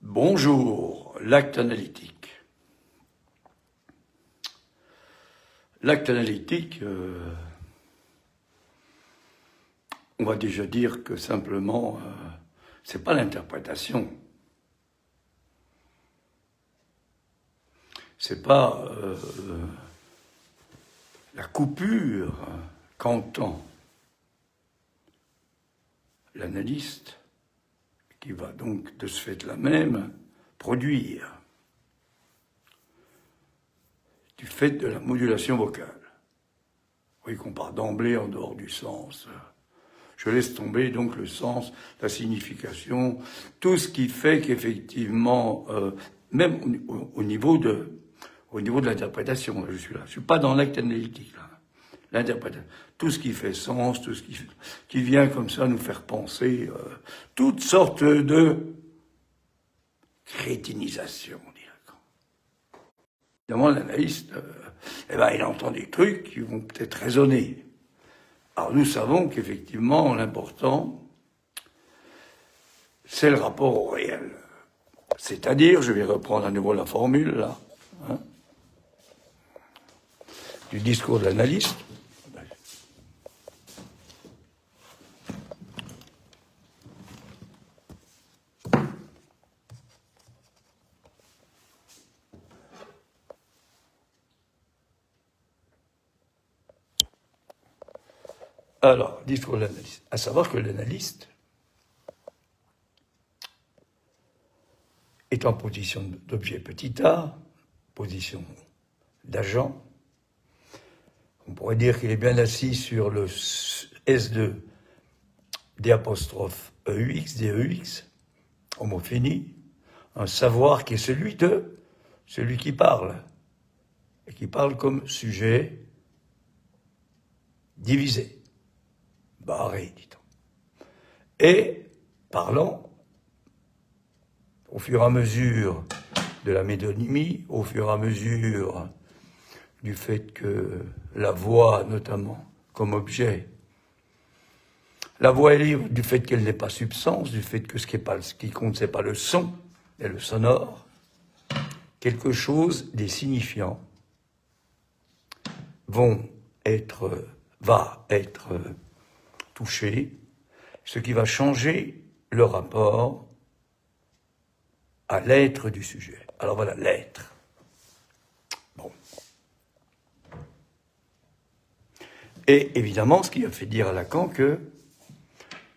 Bonjour, l'acte analytique. L'acte analytique, on va déjà dire que simplement, c'est pas l'interprétation. C'est pas la coupure qu'entend l'analyste, qui va donc de ce fait-là même produire du fait de la modulation vocale. Vous voyez qu'on part d'emblée en dehors du sens. Je laisse tomber donc le sens, la signification, tout ce qui fait qu'effectivement, même au niveau de l'interprétation, je suis là. Je suis pas dans l'acte analytique, là. L'interprétation. Tout ce qui fait sens, tout ce qui vient comme ça nous faire penser toutes sortes de crétinisation, dit Lacan. Évidemment, l'analyste, il entend des trucs qui vont peut-être résonner. Alors nous savons qu'effectivement, l'important, c'est le rapport au réel. C'est-à-dire, je vais reprendre à nouveau la formule, là, du discours de l'analyste. Alors, discours de l'analyste. À savoir que l'analyste est en position d'objet petit a, position d'agent. On pourrait dire qu'il est bien assis sur le S2 d'apostrophe EUX, DEUX, homophénie, un savoir qui est celui qui parle, et qui parle comme sujet divisé, barré, dit-on. Et parlant, au fur et à mesure de la métonymie, au fur et à mesure du fait que la voix, notamment, comme objet, la voix est libre du fait qu'elle n'est pas substance, du fait que ce qui compte, c'est pas le son, mais le sonore, quelque chose des signifiants va être touché, ce qui va changer le rapport à l'être du sujet. Alors voilà, l'être. Bon. Et évidemment, ce qui a fait dire à Lacan que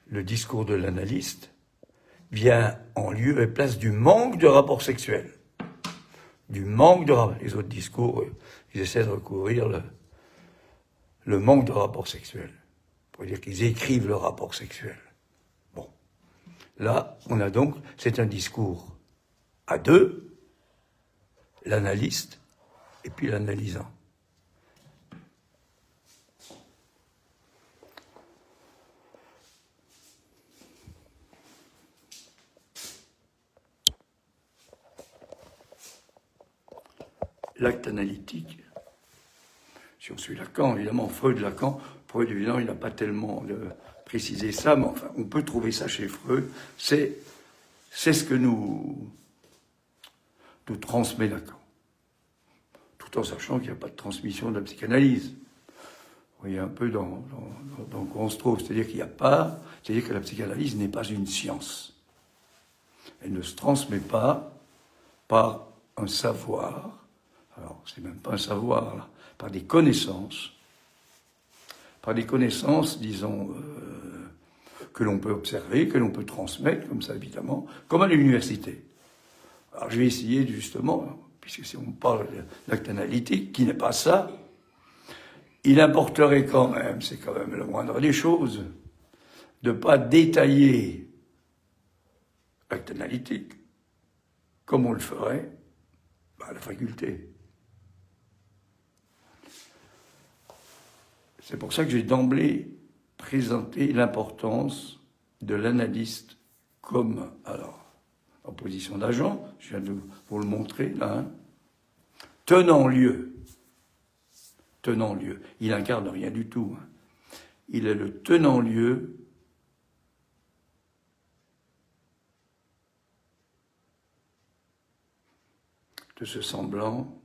le discours de l'analyste vient en lieu et place du manque de rapport sexuel. Du manque de rapport. Les autres discours, ils essaient de recourir le manque de rapport sexuel. On pourrait dire qu'ils écrivent le rapport sexuel. Bon. Là, on a donc, c'est un discours à deux, l'analyste et puis l'analysant. L'acte analytique, si on suit Lacan, évidemment, Freud, évidemment, il n'a pas tellement précisé ça, mais enfin, on peut trouver ça chez Freud. C'est ce que nous transmet Lacan, tout en sachant qu'il n'y a pas de transmission de la psychanalyse. Vous voyez un peu dans quoi on se trouve, c'est-à-dire que la psychanalyse n'est pas une science. Elle ne se transmet pas par un savoir. Alors, c'est même pas un savoir, là, par des connaissances, disons, que l'on peut observer, que l'on peut transmettre, comme ça, évidemment, comme à l'université. Alors, je vais essayer, justement, puisque si on parle d'acte analytique, qui n'est pas ça, il importerait quand même, c'est quand même la moindre des choses, de ne pas détailler l'acte analytique, comme on le ferait à la faculté. C'est pour ça que j'ai d'emblée présenté l'importance de l'analyste comme, alors, en position d'agent, je viens de vous le montrer là, tenant lieu. Il incarne rien du tout. Il est le tenant lieu de ce semblant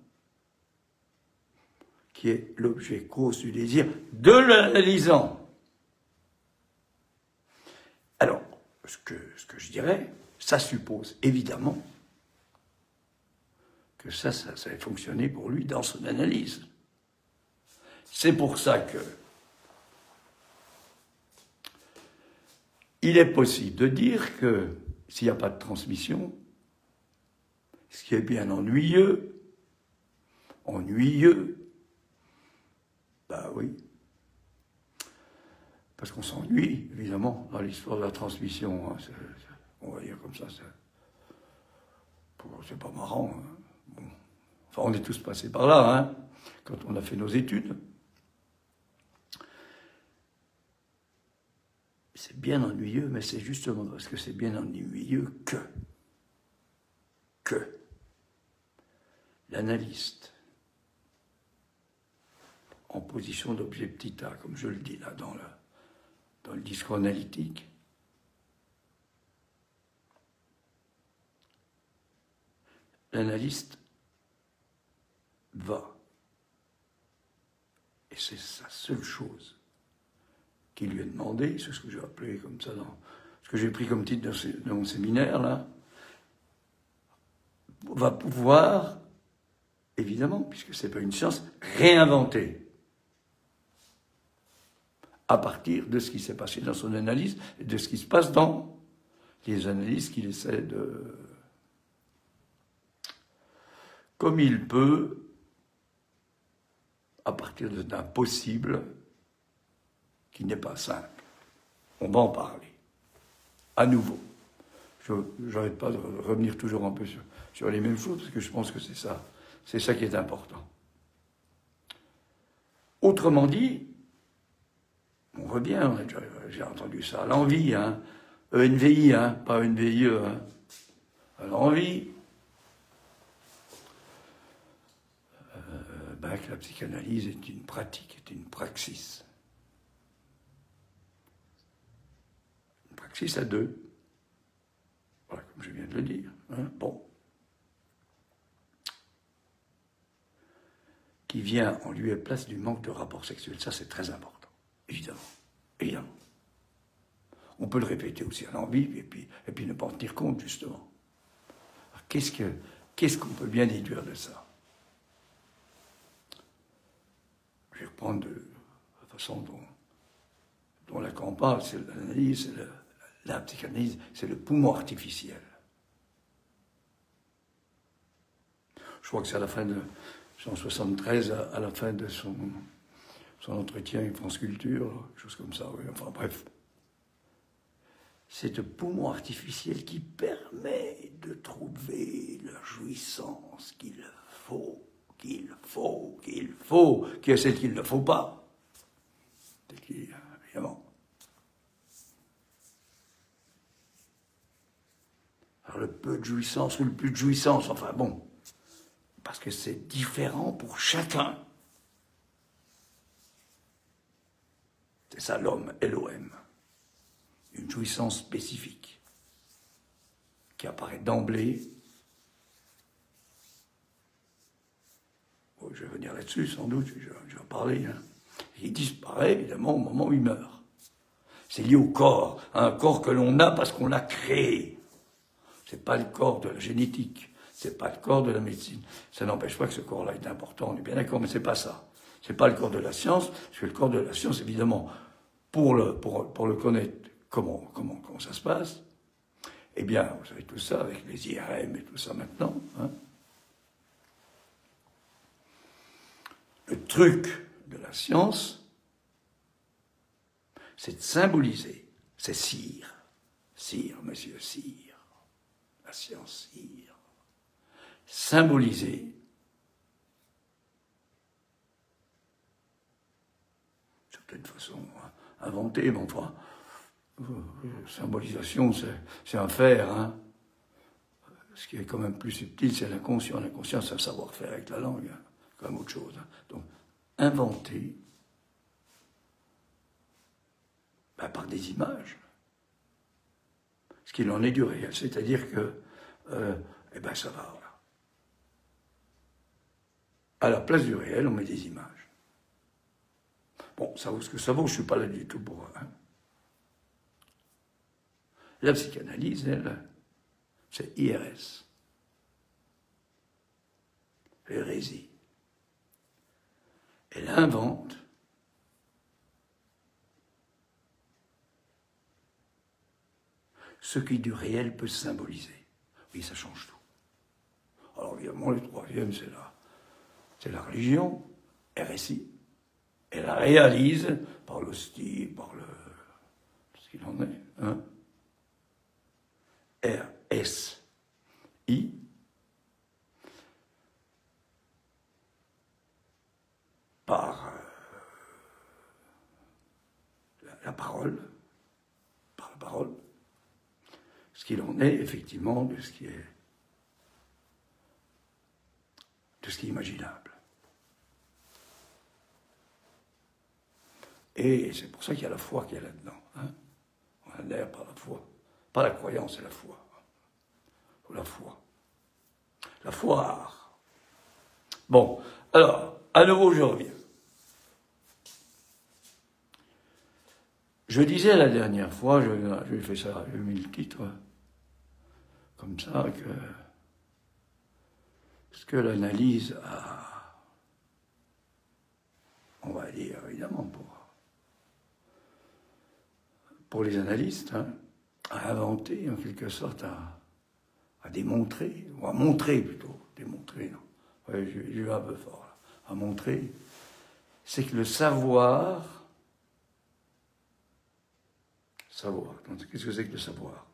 qui est l'objet cause du désir de l'analysant. Alors, ce que je dirais, ça suppose évidemment que ça a fonctionné pour lui dans son analyse. C'est pour ça que il est possible de dire que s'il n'y a pas de transmission, ce qui est bien ennuyeux, bah oui, parce qu'on s'ennuie, évidemment, dans l'histoire de la transmission, hein, on va dire comme ça, c'est pas marrant. Hein. Bon. Enfin, on est tous passés par là, hein, quand on a fait nos études. C'est bien ennuyeux, mais c'est justement parce que c'est bien ennuyeux que l'analyste, en position d'objet petit a, comme je le dis là dans le discours analytique, l'analyste va, et c'est sa seule chose qui lui est demandé, c'est ce que j'ai appelé comme ça, ce que j'ai pris comme titre dans mon séminaire, là, va pouvoir, évidemment, puisque ce n'est pas une science, réinventer à partir de ce qui s'est passé dans son analyse et de ce qui se passe dans les analyses qu'il essaie de... Comme il peut, à partir d'un possible qui n'est pas simple. On va en parler. À nouveau. Je n'arrête pas de revenir toujours un peu sur les mêmes choses, parce que je pense que c'est ça qui est important. Autrement dit, on revient, j'ai entendu ça, à l'envie, hein, ENVI, hein, pas ENVIE, hein, à l'envie, que la psychanalyse est une pratique, est une praxis. Une praxis à deux. Voilà, comme je viens de le dire. Hein, bon. Qui vient en lieu et place du manque de rapport sexuel. Ça, c'est très important. Évidemment. Évidemment. On peut le répéter aussi à l'envie, et puis ne pas en tenir compte, justement. Qu'est-ce qu'on peut bien déduire de ça? Je vais reprendre la façon dont Lacan parle, c'est l'analyse, la psychanalyse, c'est le poumon artificiel. Je crois que c'est à la fin de 1973, à la fin de son entretien avec France Culture, quelque chose comme ça, oui, enfin bref. C'est le poumon artificiel qui permet de trouver la jouissance qu'il faut, qui est celle qu'il ne faut pas. C'est qui, évidemment. Alors le peu de jouissance ou le plus de jouissance, enfin bon, parce que c'est différent pour chacun. C'est ça l'homme, L-O-M. Une jouissance spécifique qui apparaît d'emblée. Je vais venir là-dessus, sans doute, je vais en parler. Hein. Il disparaît, évidemment, au moment où il meurt. C'est lié au corps, à un corps que l'on a parce qu'on l'a créé. C'est pas le corps de la génétique, c'est pas le corps de la médecine. Ça n'empêche pas que ce corps-là est important, on est bien d'accord, mais c'est pas ça. C'est pas le corps de la science, parce que le corps de la science, évidemment, pour le connaître, comment ça se passe, eh bien, vous savez tout ça, avec les IRM et tout ça maintenant, hein. Le truc de la science, c'est de symboliser, c'est cire, monsieur, cire, la science cire, symboliser, c'est peut-être une façon inventée, mais enfin, symbolisation, c'est un faire, hein. Ce qui est quand même plus subtil, c'est l'inconscient. L'inconscient, c'est un savoir-faire avec la langue, hein. Comme autre chose. Hein. Donc, inventer par des images ce qu'il en est du réel. C'est-à-dire que, ça va, voilà. À la place du réel, on met des images. Bon, ça vaut ce que ça vaut, je ne suis pas là du tout pour... Hein. La psychanalyse, elle, c'est IRS. Hérésie. Elle invente ce qui du réel peut symboliser. Oui, ça change tout. Alors évidemment, le troisième, c'est la religion, RSI. Elle la réalise par le style, par le... ce qu'il en est. Hein? RSI. Par la parole, ce qu'il en est effectivement de ce qui est imaginable. Et c'est pour ça qu'il y a la foi qui est là-dedans. Hein. On adhère par la foi. Pas la croyance, c'est la foi. La foi. La foire. Bon, alors, à nouveau, je reviens. Je disais la dernière fois, j'ai fait ça, j'ai mis le titre, comme ça, que ce que l'analyse a, on va dire évidemment pour les analystes, hein, a inventé en quelque sorte, à démontrer, ou à montrer plutôt, démontrer, non, ouais, je vais un peu fort là, à montrer, c'est que le savoir, qu'est-ce que c'est que le savoir?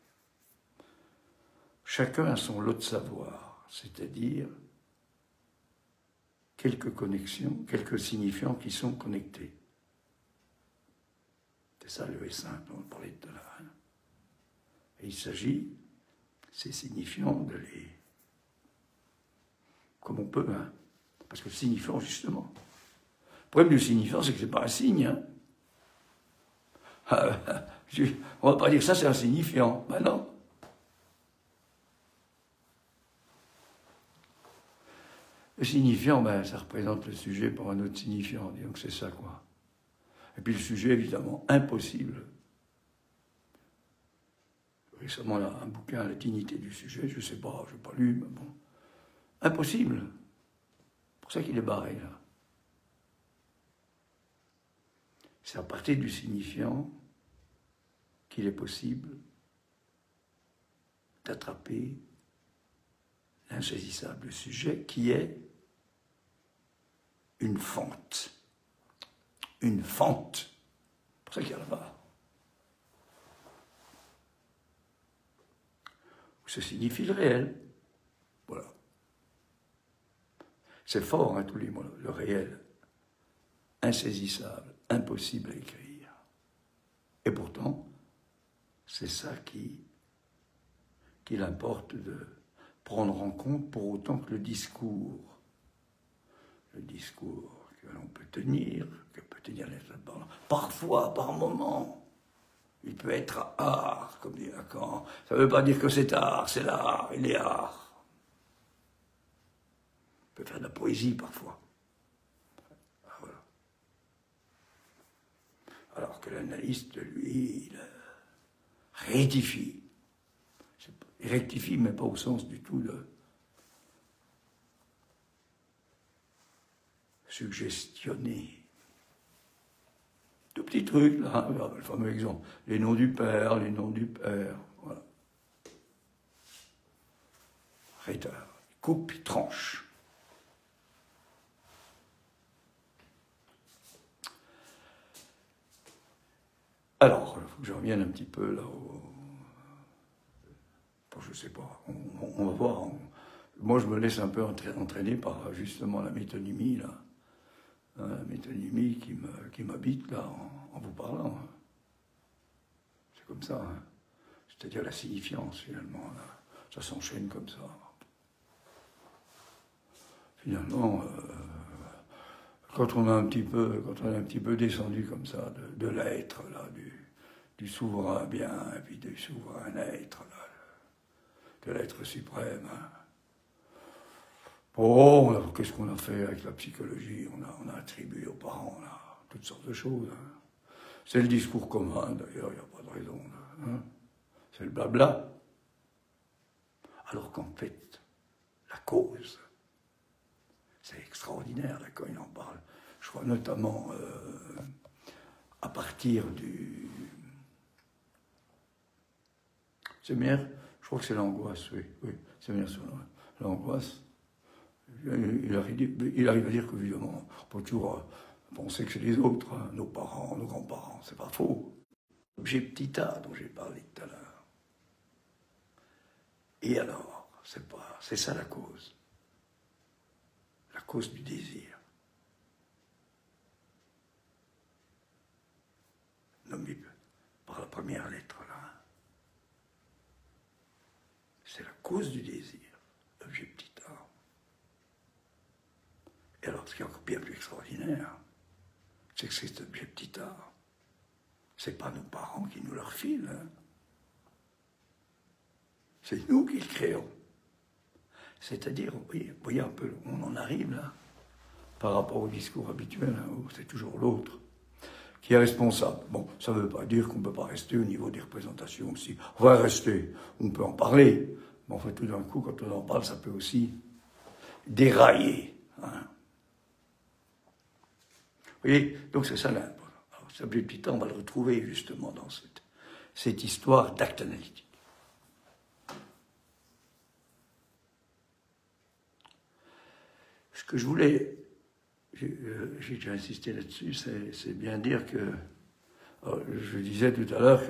Chacun a son lot de savoir, c'est-à-dire quelques connexions, quelques signifiants qui sont connectés. C'est ça le S1 dont on parlait tout à l'heure. Et il s'agit, ces signifiants, de les... comme on peut, hein, parce que le signifiant, justement. Le problème du signifiant, c'est que ce n'est pas un signe. Hein. On ne va pas dire ça, c'est un signifiant. Ben non. Le signifiant, ben, ça représente le sujet pour un autre signifiant. Disons que c'est ça, quoi. Et puis le sujet, évidemment, impossible. Récemment, là, un bouquin, La dignité du sujet, je ne sais pas, je n'ai pas lu, mais bon. Impossible. C'est pour ça qu'il est barré, là. C'est à partir du signifiant qu'il est possible d'attraper l'insaisissable sujet qui est une fente. Une fente. C'est pour ça qu'il y a là-bas. Ça signifie le réel. Voilà. C'est fort, hein, tous les mots, le réel. Insaisissable, impossible à écrire. Et pourtant, c'est ça qu'il importe de prendre en compte pour autant que le discours que l'on peut tenir, que peut tenir les autres, parfois, par moment, il peut être art, comme dit Lacan. Ça ne veut pas dire que c'est art, c'est l'art, il est art. Il peut faire de la poésie parfois. Voilà. Alors que l'analyste, lui, il rectifie. Il rectifie, mais pas au sens du tout de suggestionner. Tout petit truc, là, le fameux exemple. Les noms du père, voilà. Ritter, coupe, il tranche. Alors, il faut que je revienne un petit peu là je ne sais pas, on va voir. Moi, je me laisse un peu entraîner par justement la métonymie, là. La métonymie qui m'habite, là, en vous parlant. C'est comme ça. Hein. C'est-à-dire la signifiance, finalement. Là. Ça s'enchaîne comme ça. Finalement, quand on a un petit peu descendu comme ça, de l'être, là, du souverain bien, et puis du souverain être, là, de l'être suprême, hein. Oh, qu'est-ce qu'on a fait avec la psychologie? On a attribué aux parents toutes sortes de choses. Hein. C'est le discours commun, d'ailleurs, il n'y a pas de raison. Hein. C'est le blabla. Alors qu'en fait, la cause, c'est extraordinaire, là, quand il en parle. Je crois notamment à partir du... séminaire, je crois que c'est l'angoisse, oui, séminaire sur l'angoisse. Il arrive à dire qu'évidemment, on peut toujours penser que c'est les autres, hein, nos parents, nos grands-parents, c'est pas faux. L'objet petit a dont j'ai parlé tout à l'heure. Et alors, c'est ça la cause. La cause du désir. Nommé par la première lettre, là. C'est la cause du désir, l'objet petit a. Et alors, ce qui est encore bien plus extraordinaire, c'est que cet objet petit a, c'est pas nos parents qui nous le refilent, hein. C'est nous qui le créons. C'est-à-dire, vous voyez un peu, on en arrive là, par rapport au discours habituel, hein, où c'est toujours l'autre qui est responsable. Bon, ça ne veut pas dire qu'on ne peut pas rester au niveau des représentations aussi. On va rester, on peut en parler, mais en fait, tout d'un coup, quand on en parle, ça peut aussi dérailler. Hein. Vous voyez, donc c'est ça là. Alors, cet objet petit a, on va le retrouver justement dans cette histoire d'acte analytique. Ce que je voulais, j'ai déjà insisté là-dessus, c'est bien dire que, je disais tout à l'heure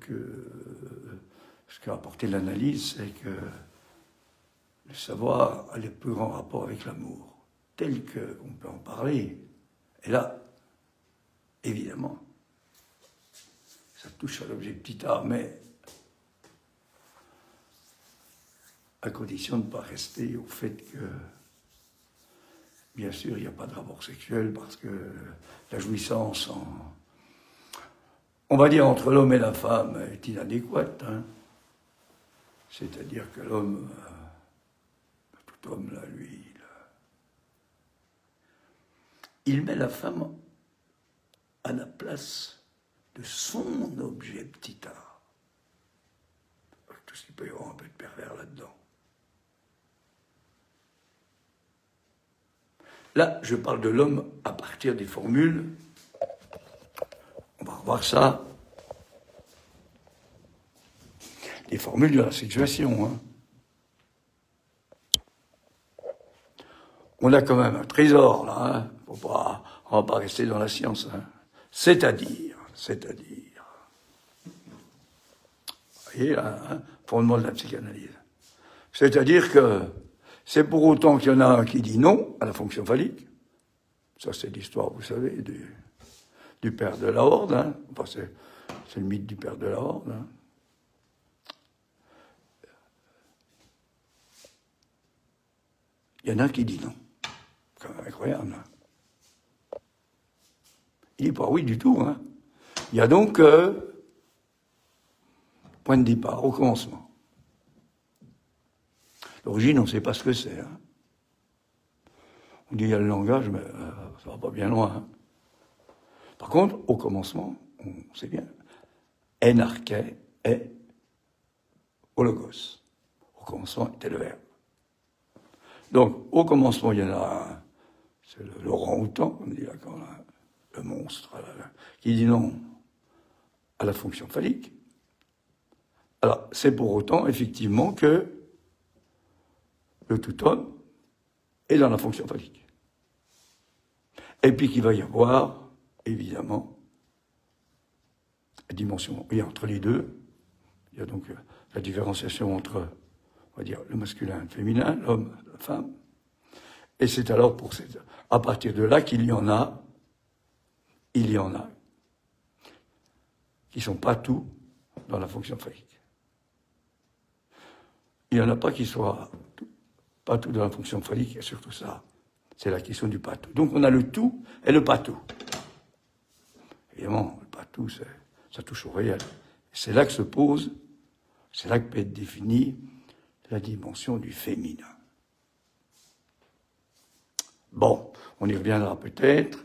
que ce qu'a apporté l'analyse, c'est que le savoir a le plus grand rapport avec l'amour, tel qu'on peut en parler. Et là, évidemment, ça touche à l'objet petit a, mais à condition de ne pas rester au fait que, bien sûr, il n'y a pas de rapport sexuel parce que la jouissance, on va dire, entre l'homme et la femme est inadéquate. Hein. C'est-à-dire que l'homme, tout homme, là, lui, il met la femme à la place de son objet petit a. Tout ce qui peut y avoir un peu de pervers là-dedans. Là, je parle de l'homme à partir des formules. On va revoir ça. Les formules de la situation. Hein. On a quand même un trésor, là. Hein. On ne va pas rester dans la science. Hein. C'est-à-dire. Vous voyez, là, hein, fondement de la psychanalyse. C'est-à-dire que c'est pour autant qu'il y en a un qui dit non à la fonction phallique. Ça, c'est l'histoire, vous savez, du père de la Horde. Hein. Enfin, c'est le mythe du père de la Horde. Hein. Il y en a un qui dit non. C'est quand même incroyable. Hein. Il dit pas oui du tout. Hein. Il y a donc point de départ, au commencement. L'origine, on ne sait pas ce que c'est. Hein. On dit il y a le langage, mais ça va pas bien loin. Hein. Par contre, au commencement, on sait bien, enarche est au logos. Au commencement était le verbe. Donc, au commencement, il y en a c'est le orang-outan, comme dit là, le monstre, qui dit non à la fonction phallique. Alors, c'est pour autant, effectivement, que le tout homme est dans la fonction phallique. Et puis qu'il va y avoir, évidemment, la dimension, et entre les deux, il y a donc la différenciation entre, on va dire, le masculin et le féminin, l'homme, la femme, et c'est alors à partir de là qu'il y en a, qui sont pas tous dans la fonction phallique. Il n'y en a pas qui soient pas tout dans la fonction phallique, et surtout ça, c'est la question du pas tout. Donc on a le tout et le pas tout. Évidemment, le pas tout, ça touche au réel. C'est là que se pose, c'est là que peut être définie la dimension du féminin. Bon, on y reviendra peut-être.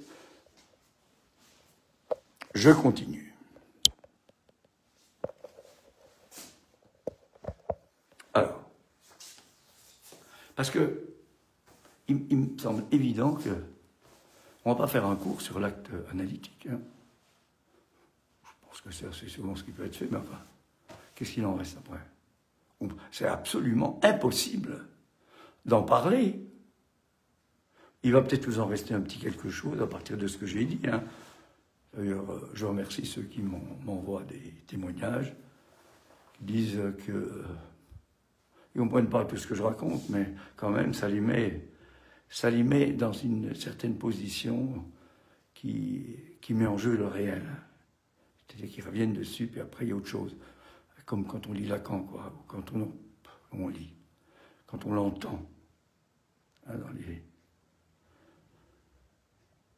Je continue. Alors, parce que il me semble évident que on ne va pas faire un cours sur l'acte analytique. Hein. Je pense que c'est assez souvent ce qui peut être fait, mais enfin, qu'est-ce qu'il en reste après? C'est absolument impossible d'en parler. Il va peut-être vous en rester un petit quelque chose à partir de ce que j'ai dit. Hein. D'ailleurs, je remercie ceux qui m'envoient des témoignages, qui disent que... ils ne comprennent pas tout ce que je raconte, mais quand même, ça les met dans une certaine position qui met en jeu le réel. C'est-à-dire qu'ils reviennent dessus, puis après, il y a autre chose. Comme quand on lit Lacan, quoi, ou quand on lit, quand on l'entend, hein,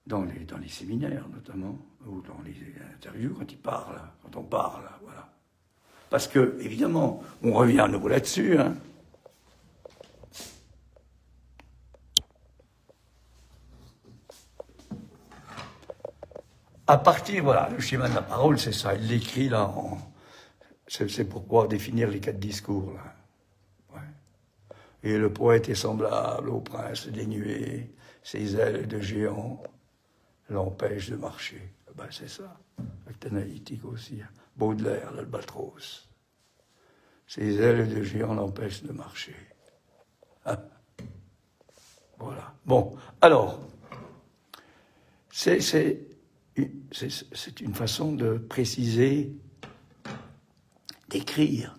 dans les séminaires, notamment, ou dans les interviews, quand on parle, voilà. Parce que, évidemment, on revient à nouveau là-dessus, hein. À partir, voilà, le schéma de la parole, c'est ça, il l'écrit là, c'est pour pouvoir définir les 4 discours, là. Ouais. Et le poète est semblable au prince des nuées, ses ailes de géant l'empêchent de marcher. Ben, c'est ça, acte analytique aussi. Hein. Baudelaire, l'albatros. Ses ailes de géant l'empêchent de marcher. Hein. Voilà. Bon, alors, c'est une façon de préciser, d'écrire,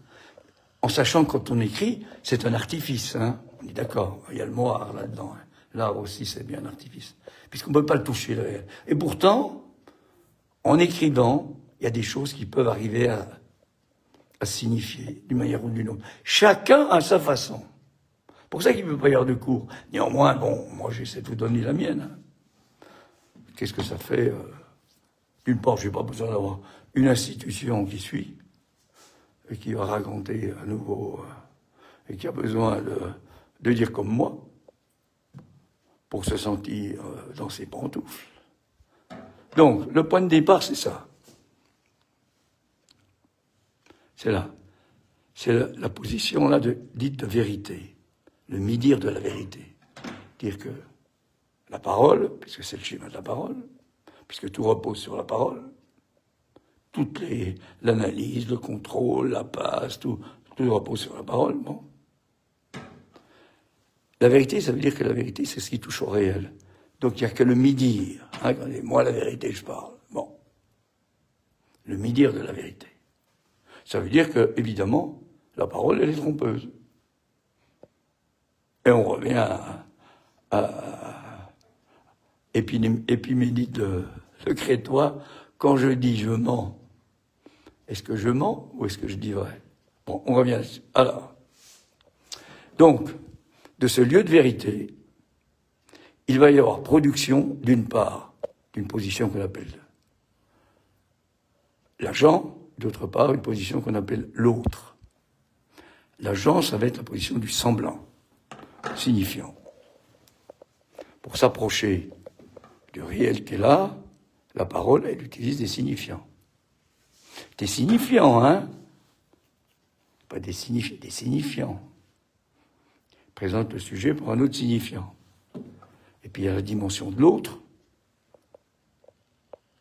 en sachant que quand on écrit, c'est un artifice, hein. On est d'accord, il y a le mot art là-dedans. Hein. L'art aussi, c'est bien un artifice, puisqu'on ne peut pas le toucher, le réel. Et pourtant, en écrivant, il y a des choses qui peuvent arriver à signifier, d'une manière ou d'une autre. Chacun à sa façon. Pour ça qu'il ne peut pas y avoir de cours. Néanmoins, bon, moi j'essaie de vous donner la mienne. Hein. Qu'est-ce que ça fait D'une part, je n'ai pas besoin d'avoir une institution qui suit, et qui va raconter à nouveau, et qui a besoin de dire comme moi, pour se sentir dans ses pantoufles. Donc, le point de départ, c'est ça. C'est là. C'est la position là dite de vérité. Le mi-dire de la vérité. Dire que la parole, puisque c'est le schéma de la parole, puisque tout repose sur la parole, l'analyse, le contrôle, la passe, tout repose sur la parole, bon. La vérité, ça veut dire que la vérité, c'est ce qui touche au réel. Donc il n'y a que le mi-dire. Hein, moi, la vérité, je parle. Bon. Le mi-dire de la vérité. Ça veut dire que, évidemment, la parole, elle est trompeuse. Et on revient à Épiménide le Crétois. Quand je dis je mens, est-ce que je mens ou est-ce que je dis vrai? Bon, on revient là-dessus. Alors, donc, de ce lieu de vérité, il va y avoir production, d'une part, d'une position qu'on appelle l'agent, d'autre part, une position qu'on appelle l'autre. L'agent, ça va être la position du semblant, signifiant. Pour s'approcher du réel qui est là, la parole, elle utilise des signifiants. Des signifiants, hein? Pas des signifiants, des signifiants. Présente le sujet pour un autre signifiant. Et puis il y a la dimension de l'autre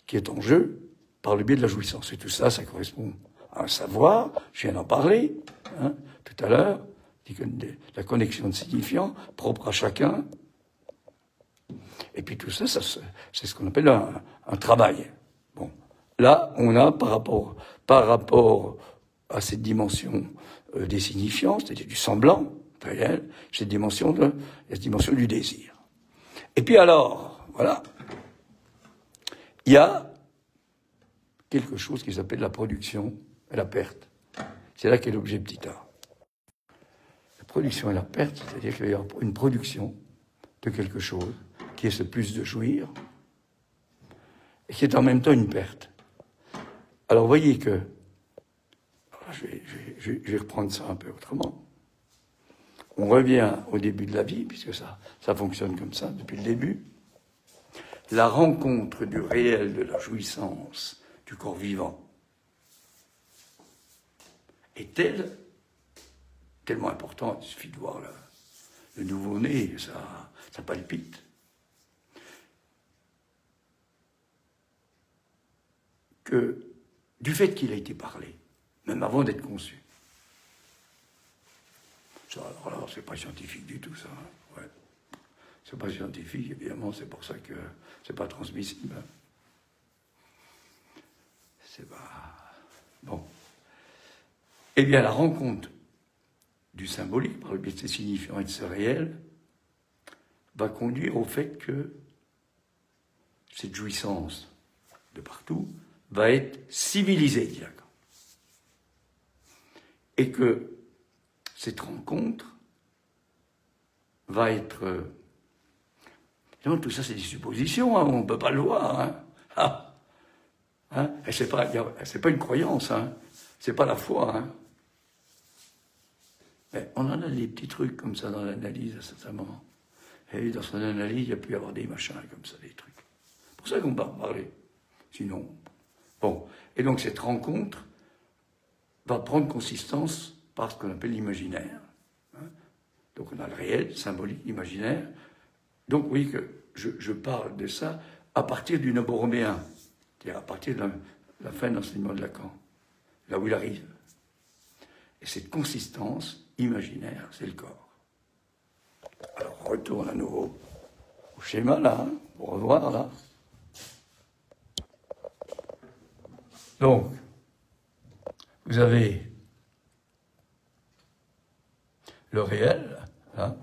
qui est en jeu par le biais de la jouissance. Et tout ça, ça correspond à un savoir, je viens d'en parler, hein, tout à l'heure, la connexion de signifiants propre à chacun. Et puis tout ça, c'est ce qu'on appelle un travail. Bon, là, on a par rapport à cette dimension des signifiants, c'est-à-dire du semblant réel, cette dimension du désir. Et puis alors, voilà, il y a quelque chose qui s'appelle la production et la perte. C'est là qu'est l'objet petit a. La production et la perte, c'est-à-dire qu'il va y avoir une production de quelque chose qui est ce plus de jouir, et qui est en même temps une perte. Alors, vous voyez que... Je vais reprendre ça un peu autrement. on revient au début de la vie, puisque ça fonctionne comme ça depuis le début. La rencontre du réel de la jouissance du corps vivant est tellement importante, il suffit de voir le nouveau-né, ça palpite. Que du fait qu'il a été parlé, même avant d'être conçu. Ça, alors là, c'est pas scientifique du tout, ça. Hein. Ouais. C'est pas scientifique, évidemment, c'est pour ça que c'est pas transmissible. C'est pas... Bon. Eh bien, la rencontre du symbolique, par le biais de ses signifiants et de ce réel, va conduire au fait que cette jouissance de partout va être civilisée, dit Lacan. Et que cette rencontre va être... Évidemment, tout ça, c'est des suppositions, hein, on ne peut pas le voir. Hein. Ah. Hein, et c'est pas une croyance, hein. C'est pas la foi. Hein. Mais on en a des petits trucs comme ça dans l'analyse à certains moments. Et dans son analyse, il y a pu y avoir des machins comme ça, des trucs. C'est pour ça qu'on va en parler. Sinon... Bon. Et donc cette rencontre va prendre consistance par ce qu'on appelle l'imaginaire. Hein. Donc on a le réel, symbolique, imaginaire. Donc vous voyez que je parle de ça à partir du borroméen, c'est-à-dire à partir de la fin de l'enseignement de Lacan, là où il arrive. Et cette consistance imaginaire, c'est le corps. Alors on retourne à nouveau au schéma là, hein, pour revoir là. Donc, vous avez le réel, hein,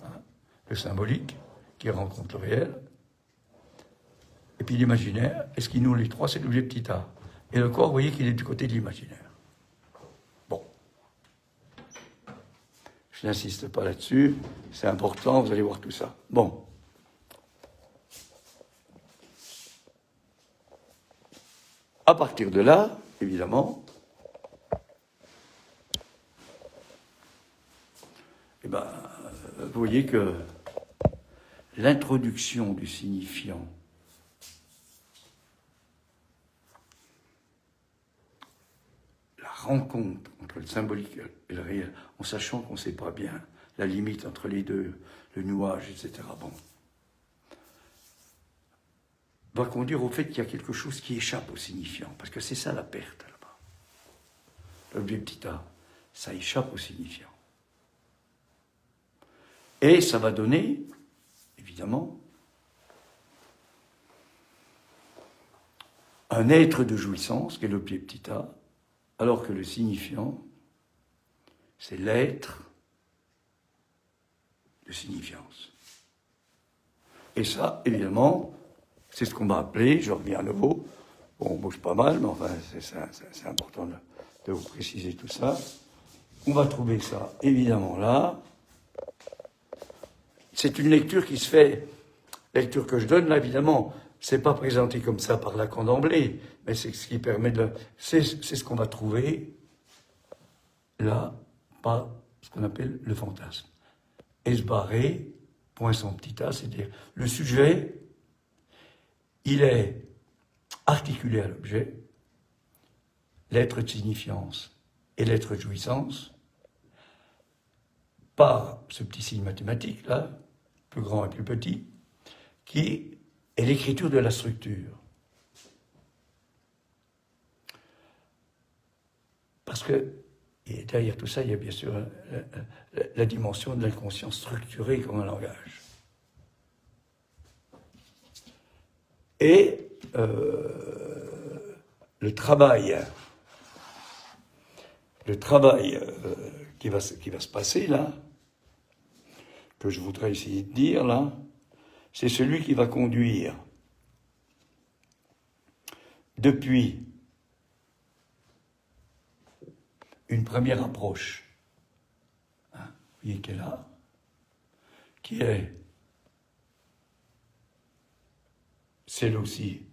le symbolique, qui rencontre le réel, et puis l'imaginaire, et ce qui nous les trois, c'est l'objet petit a. Et le corps, vous voyez qu'il est du côté de l'imaginaire. Bon. Je n'insiste pas là-dessus, c'est important, vous allez voir tout ça. Bon. À partir de là, évidemment, eh ben, vous voyez que l'introduction du signifiant la rencontre entre le symbolique et le réel, en sachant qu'on ne sait pas bien la limite entre les deux, le nouage, etc., bon, va conduire au fait qu'il y a quelque chose qui échappe au signifiant, parce que c'est ça la perte là-bas. L'objet petit a, ça échappe au signifiant. Et ça va donner, évidemment, un être de jouissance, qui est l'objet petit a, alors que le signifiant, c'est l'être de signifiance. Et ça, évidemment, c'est ce qu'on va appeler, je reviens à nouveau, bon, on bouge pas mal, mais enfin, c'est important de vous préciser tout ça. On va trouver ça, évidemment, là. C'est une lecture qui se fait, la lecture que je donne, là, évidemment, c'est pas présenté comme ça par Lacan d'emblée, mais c'est ce qui permet de... C'est ce qu'on va trouver, là, par ce qu'on appelle le fantasme. S-barré, point son petit a, c'est-à-dire le sujet, il est articulé à l'objet, l'être de signifiance et l'être de jouissance, par ce petit signe mathématique, là, plus grand et plus petit, qui est l'écriture de la structure. Parce que, et derrière tout ça, il y a bien sûr la dimension de l'inconscient structuré comme un langage. Et le travail qui va se passer là, que je voudrais essayer de dire là, c'est celui qui va conduire depuis une première approche, hein, vous voyez qu'elle est là, qui est celle aussi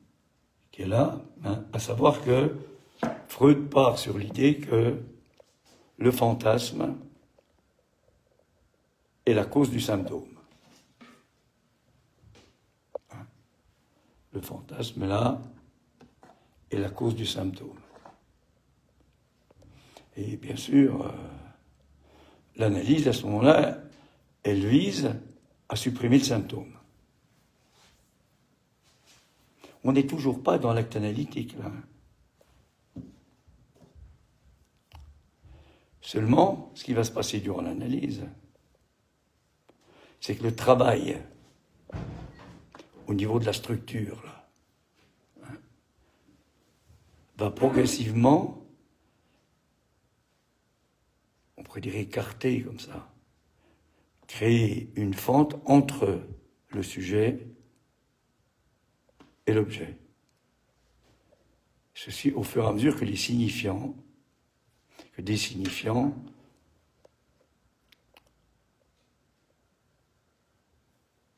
qui est là, hein, à savoir que Freud part sur l'idée que le fantasme est la cause du symptôme. Le fantasme, là, est la cause du symptôme. Et bien sûr, l'analyse, à ce moment-là, elle vise à supprimer le symptôme. On n'est toujours pas dans l'acte analytique, là. Seulement, ce qui va se passer durant l'analyse, c'est que le travail au niveau de la structure, là, va progressivement, on pourrait dire écarter comme ça, créer une fente entre le sujet et l'objet. Ceci au fur et à mesure que des signifiants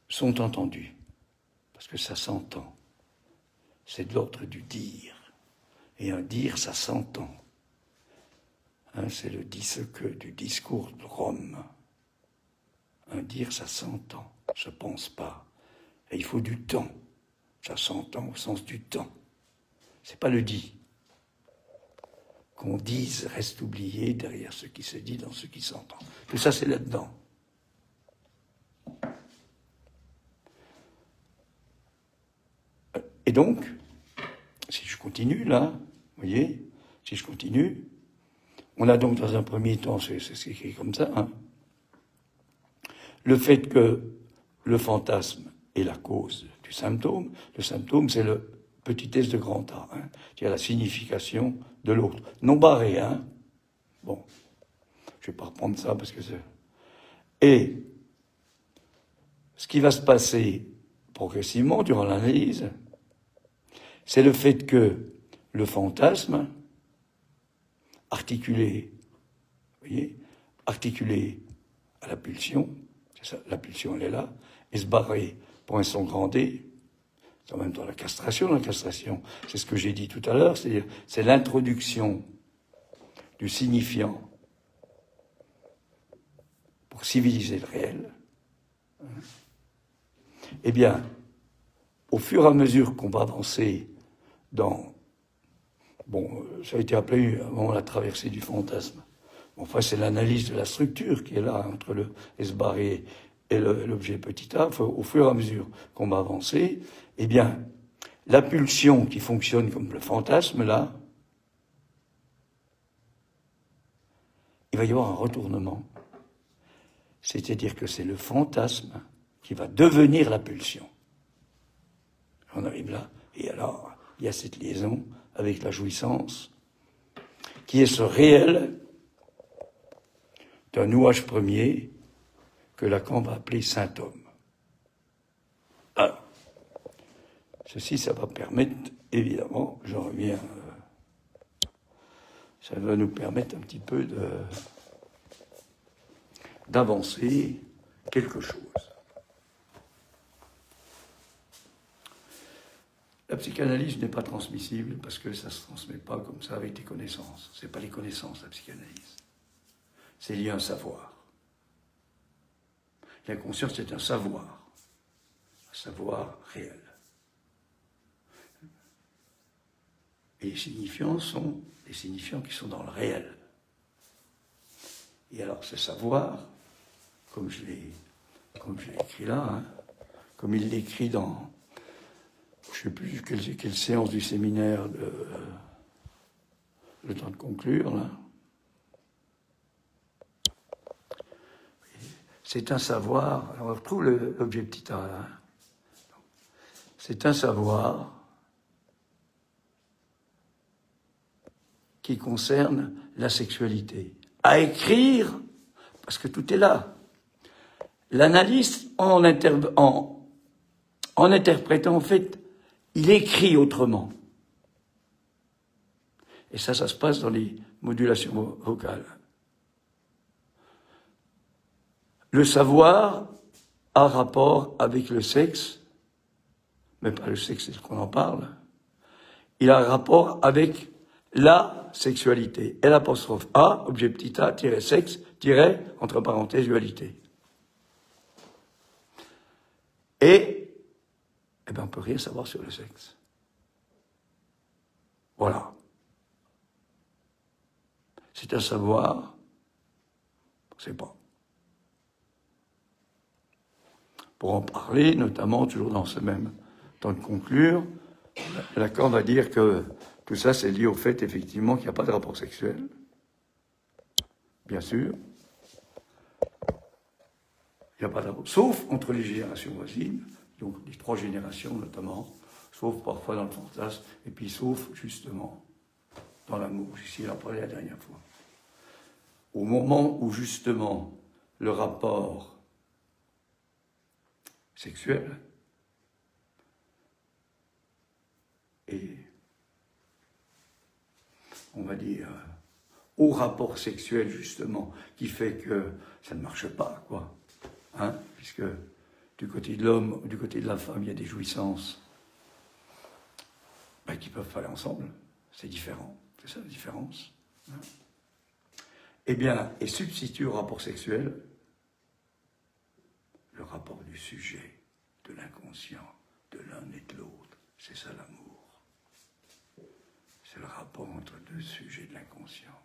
sont entendus. Parce que ça s'entend. C'est de l'ordre du dire. Et un dire, ça s'entend. Hein, c'est le dis-ce-que du discours de Rome. Un dire, ça s'entend. Ça ne pense pas. Et il faut du temps. Ça s'entend au sens du temps. C'est pas le dit. Qu'on dise reste oublié derrière ce qui se dit dans ce qui s'entend. Tout ça, c'est là-dedans. Et donc, si je continue là, vous voyez, si je continue, on a donc dans un premier temps, c'est écrit comme ça, hein, le fait que le fantasme est la cause du symptôme. Le symptôme, c'est le petit s de grand A, hein, qui a la signification de l'autre. Non barré, hein. Bon, je ne vais pas reprendre ça parce que c'est... Et ce qui va se passer progressivement durant l'analyse, c'est le fait que le fantasme, articulé, vous voyez, articulé à la pulsion, c'est ça, la pulsion elle est là, et se barrer pour un son grand D, c'est en même temps la castration, c'est ce que j'ai dit tout à l'heure, c'est-à-dire c'est l'introduction du signifiant pour civiliser le réel. Eh bien, au fur et à mesure qu'on va avancer dans... Bon, ça a été appelé avant la traversée du fantasme. Enfin, c'est l'analyse de la structure qui est là, entre le S-barré et l'objet petit a. Au fur et à mesure qu'on va avancer, eh bien, la pulsion qui fonctionne comme le fantasme, là, il va y avoir un retournement. C'est-à-dire que c'est le fantasme qui va devenir la pulsion. On arrive là, et alors, il y a cette liaison avec la jouissance, qui est ce réel d'un nouage premier que Lacan va appeler symptôme. Alors, ceci, ça va permettre, évidemment, j'en reviens, ça va nous permettre un petit peu d'avancer quelque chose. La psychanalyse n'est pas transmissible parce que ça ne se transmet pas comme ça avec des connaissances. Ce n'est pas les connaissances, la psychanalyse. C'est lié à un savoir. L'inconscient, c'est un savoir réel. Et les signifiants sont des signifiants qui sont dans le réel. Et alors, ce savoir, comme je l'ai écrit là, hein, comme il l'écrit dans... Je ne sais plus quelle séance du séminaire le temps de conclure, là. C'est un savoir, alors on retrouve l'objet petit a, là. C'est un savoir qui concerne la sexualité. À écrire, parce que tout est là. L'analyste, en interprétant, en fait, il écrit autrement. Et ça se passe dans les modulations vocales. Le savoir a rapport avec le sexe, mais pas le sexe, c'est ce qu'on en parle. Il a rapport avec la sexualité. L''A, objet petit a, sexe, entre parenthèses, dualité. Et, eh ben, on ne peut rien savoir sur le sexe. Voilà. C'est un savoir, on ne sait pas. Pour en parler, notamment, toujours dans ce même temps de conclure, Lacan va dire que tout ça, c'est lié au fait, effectivement, qu'il n'y a pas de rapport sexuel. Bien sûr. Il n'y a pas de rapport. Sauf entre les générations voisines, donc les 3 générations notamment, sauf parfois dans le fantasme, et puis sauf, justement, dans l'amour. Ici, on en parlait la dernière fois. Au moment où, justement, le rapport sexuel est, on va dire, au rapport sexuel, justement, qui fait que ça ne marche pas, quoi. Hein, puisque du côté de l'homme ou du côté de la femme, il y a des jouissances qui ne peuvent pas aller ensemble. C'est différent. C'est ça la différence. Hein. Eh bien, et substitue au rapport sexuel le rapport du sujet, de l'inconscient, de l'un et de l'autre. C'est ça l'amour. C'est le rapport entre 2 sujets de l'inconscient.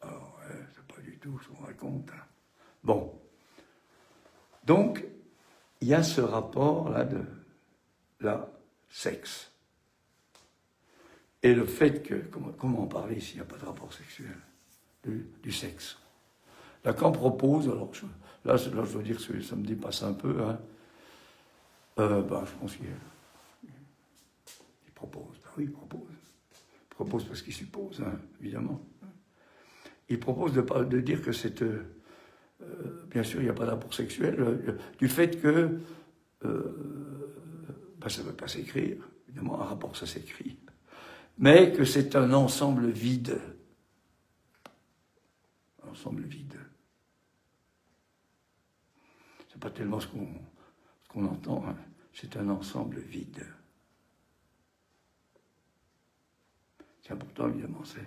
Alors, c'est pas du tout ce qu'on raconte. Hein. Bon. Donc, il y a ce rapport-là de la sexe. Et le fait que, comment en parler s'il n'y a pas de rapport sexuel, du sexe. Lacan propose, alors là je dois dire que ça me dépasse un peu, hein. Je pense qu'il propose. Oui, il propose. Il propose parce qu'il suppose, hein, évidemment. Il propose de dire que c'est... bien sûr, il n'y a pas de rapport sexuel, du fait que ça ne veut pas s'écrire, évidemment, un rapport ça s'écrit, mais que c'est un ensemble vide. Un ensemble vide. C'est pas tellement ce qu'on entend, hein. C'est un ensemble vide. C'est important, évidemment, c'est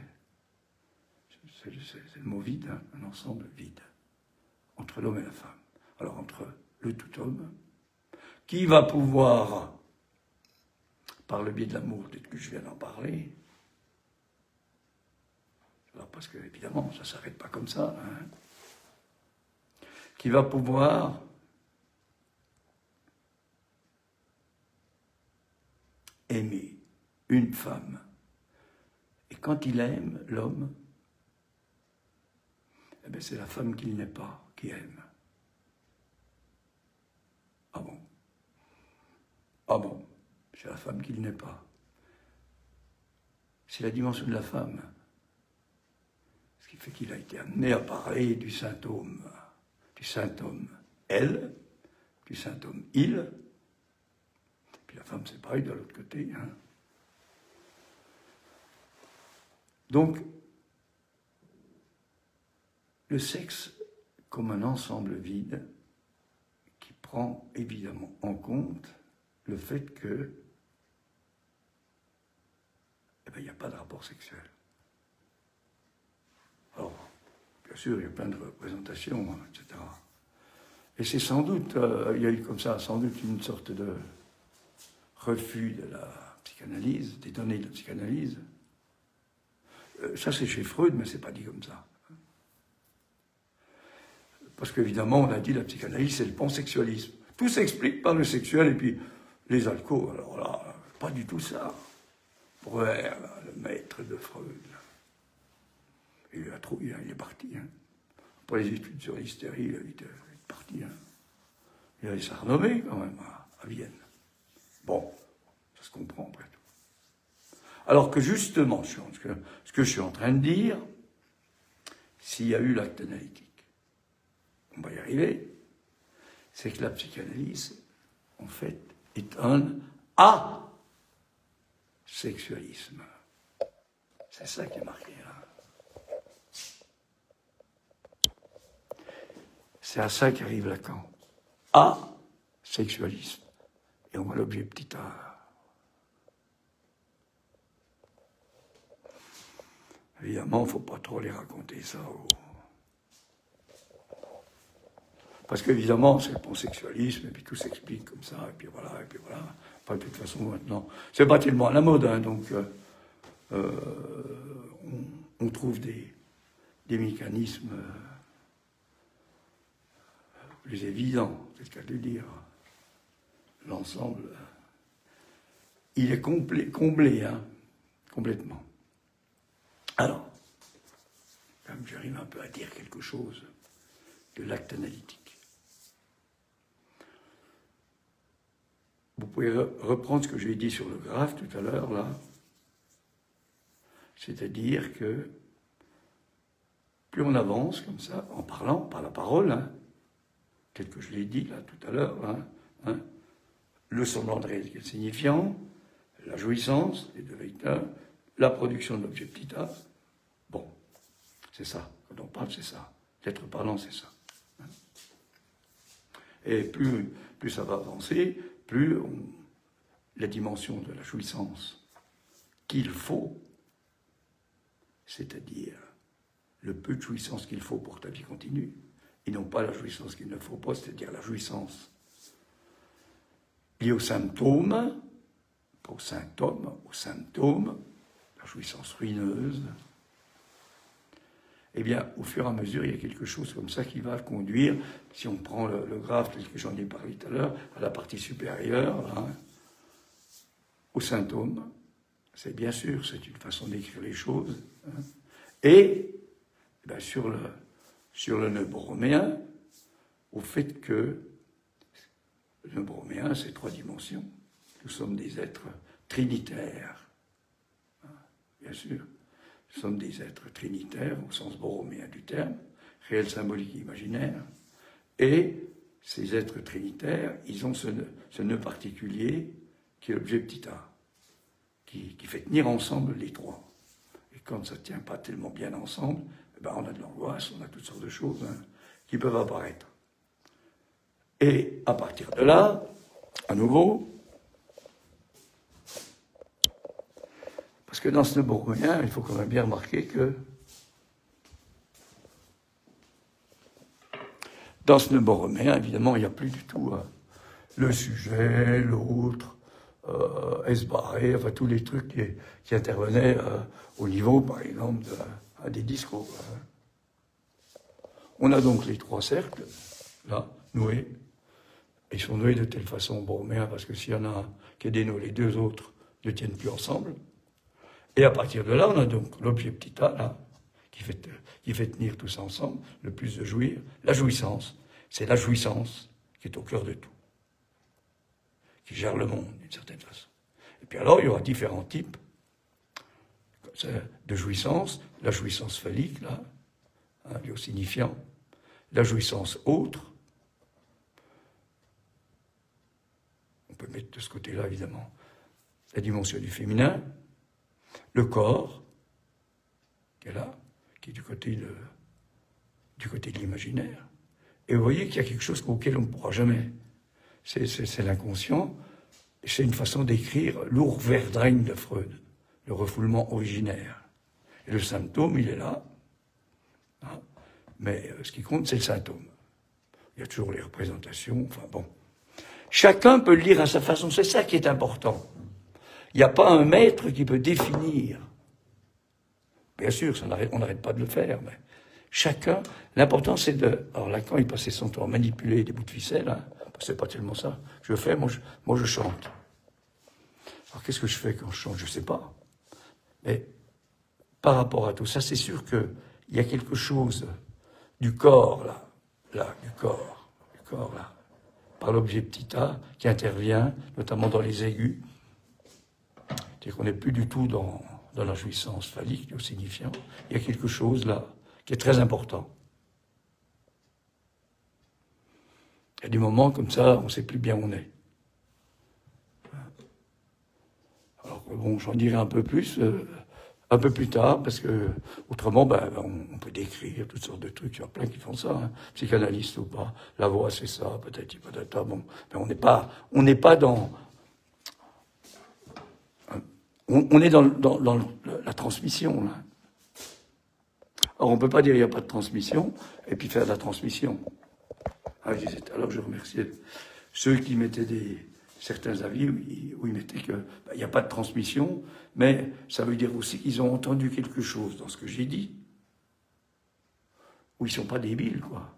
le mot vide, hein, un ensemble vide, entre l'homme et la femme. Alors, entre le tout homme, qui va pouvoir, par le biais de l'amour, peut-être que je viens d'en parler, alors parce que, évidemment, ça ne s'arrête pas comme ça, hein, qui va pouvoir aimer une femme. Et quand il aime l'homme, eh bien, c'est la femme qu'il n'est pas qui aime. Ah bon? Ah bon? C'est la femme qu'il n'est pas. C'est la dimension de la femme. Ce qui fait qu'il a été amené à parler du symptôme elle, du symptôme il. Puis la femme, c'est pareil de l'autre côté. Hein. Donc, le sexe comme un ensemble vide qui prend évidemment en compte le fait que il n'y a pas de rapport sexuel. Alors, bien sûr, il y a plein de représentations, hein, etc. Et c'est sans doute, il y a eu comme ça, sans doute une sorte de refus de la psychanalyse, des données de la psychanalyse. Ça, c'est chez Freud, mais c'est pas dit comme ça. Parce qu'évidemment, on a dit la psychanalyse, c'est le pansexualisme. Tout s'explique par le sexuel, et puis les alcools, alors là, pas du tout ça. Breuer, le maître de Freud, il est parti. Hein. Après les études sur l'hystérie, il est parti. Hein. Il allait sa renommée, quand même, à Vienne. Bon, ça se comprend, après tout. Alors que justement, ce que je suis en train de dire, s'il y a eu l'acte analytique, on va y arriver, c'est que la psychanalyse, en fait, est un asexualisme. C'est ça qui est marqué là. C'est à ça qu'arrive Lacan. Asexualisme. Et on voit l'objet petit a. Évidemment, il ne faut pas trop les raconter ça. Parce qu'évidemment, c'est le pansexualisme, et puis tout s'explique comme ça, et puis voilà, et puis voilà. Enfin, de toute façon, maintenant, c'est pas tellement à la mode, hein, donc on trouve des mécanismes plus évidents, c'est le cas de le dire. L'ensemble, il est comblé, hein, complètement. Alors, quand même, j'arrive un peu à dire quelque chose de l'acte analytique. Vous pouvez reprendre ce que j'ai dit sur le graphe tout à l'heure, là. C'est-à-dire que plus on avance comme ça, en parlant, par la parole, hein, tel que je l'ai dit là tout à l'heure, hein, le semblant de réalité signifiant, la jouissance, les deux vecteurs, la production de l'objet petit a. Bon, c'est ça. Quand on parle, c'est ça. L'être parlant, c'est ça. Hein. Et plus ça va avancer, plus la dimension de la jouissance qu'il faut, c'est-à-dire le peu de jouissance qu'il faut pour ta vie continue, et non pas la jouissance qu'il ne faut pas, c'est-à-dire la jouissance liée aux symptômes, pas aux symptômes, la jouissance ruineuse. Eh bien, au fur et à mesure, il y a quelque chose comme ça qui va conduire, si on prend le graphe tel que j'en ai parlé tout à l'heure, à la partie supérieure, hein, aux symptômes. C'est bien sûr, c'est une façon d'écrire les choses. Hein. Et ben, sur le nœud borroméen, au fait que le nœud borroméen, c'est 3 dimensions. Nous sommes des êtres trinitaires. Hein, bien sûr. Nous sommes des êtres trinitaires, au sens borroméen du terme, réel, symbolique et imaginaire. Et ces êtres trinitaires, ils ont ce nœud particulier qui est l'objet petit a, qui fait tenir ensemble les 3. Et quand ça ne tient pas tellement bien ensemble, eh ben on a de l'angoisse, on a toutes sortes de choses, hein, qui peuvent apparaître. Et à partir de là, à nouveau, parce que dans ce nœud borroméen, il faut quand même bien remarquer que dans ce nœud borroméen, évidemment, il n'y a plus du tout le sujet, l'autre, est-ce barré, enfin tous les trucs qui intervenaient au niveau, par exemple, des discours. On a donc les 3 cercles, là, noués. Ils sont noués de telle façon borroméen, parce que s'il y en a un qui est dénoué, les 2 autres ne tiennent plus ensemble. Et à partir de là, on a donc l'objet petit a, là, qui fait tenir tout ça ensemble, le plus de jouir. La jouissance, c'est la jouissance qui est au cœur de tout, qui gère le monde, d'une certaine façon. Et puis alors, il y aura différents types de jouissance. La jouissance phallique, là, hein, liée au signifiant. La jouissance autre. On peut mettre de ce côté-là, évidemment, la dimension du féminin. Le corps, qui est là, qui est du côté de l'imaginaire. Et vous voyez qu'il y a quelque chose auquel on ne pourra jamais. C'est l'inconscient. C'est une façon d'écrire l'Urverdrängen de Freud, le refoulement originaire. Et le symptôme, il est là. Hein, mais ce qui compte, c'est le symptôme. Il y a toujours les représentations, enfin bon. Chacun peut le lire à sa façon, c'est ça qui est important. Il n'y a pas un maître qui peut définir. Bien sûr, on n'arrête pas de le faire, mais chacun, l'important c'est de... Alors Lacan, il passait son temps à manipuler des bouts de ficelle, hein, c'est pas tellement ça. Je fais, moi je chante. Alors qu'est-ce que je fais quand je chante? Je ne sais pas. Mais par rapport à tout ça, c'est sûr qu'il y a quelque chose du corps, là, du corps, là, par l'objet petit a, qui intervient, notamment dans les aigus. C'est-à-dire qu'on n'est plus du tout dans la jouissance phallique, au signifiant. Il y a quelque chose là qui est très important. Il y a des moments comme ça, on ne sait plus bien où on est. Alors bon, j'en dirai un peu plus tard, parce que autrement, on peut décrire toutes sortes de trucs. Il y a plein qui font ça, hein, psychanalyste ou pas. La voix, c'est ça, peut-être, patata. Bon, mais on n'est pas dans. On est dans la transmission, là. Or, on ne peut pas dire qu'il n'y a pas de transmission, et puis faire de la transmission. Ah, je disais, alors je remerciais ceux qui mettaient certains avis où ils mettaient qu'il n'y a pas de transmission, mais ça veut dire aussi qu'ils ont entendu quelque chose dans ce que j'ai dit, où ils ne sont pas débiles, quoi.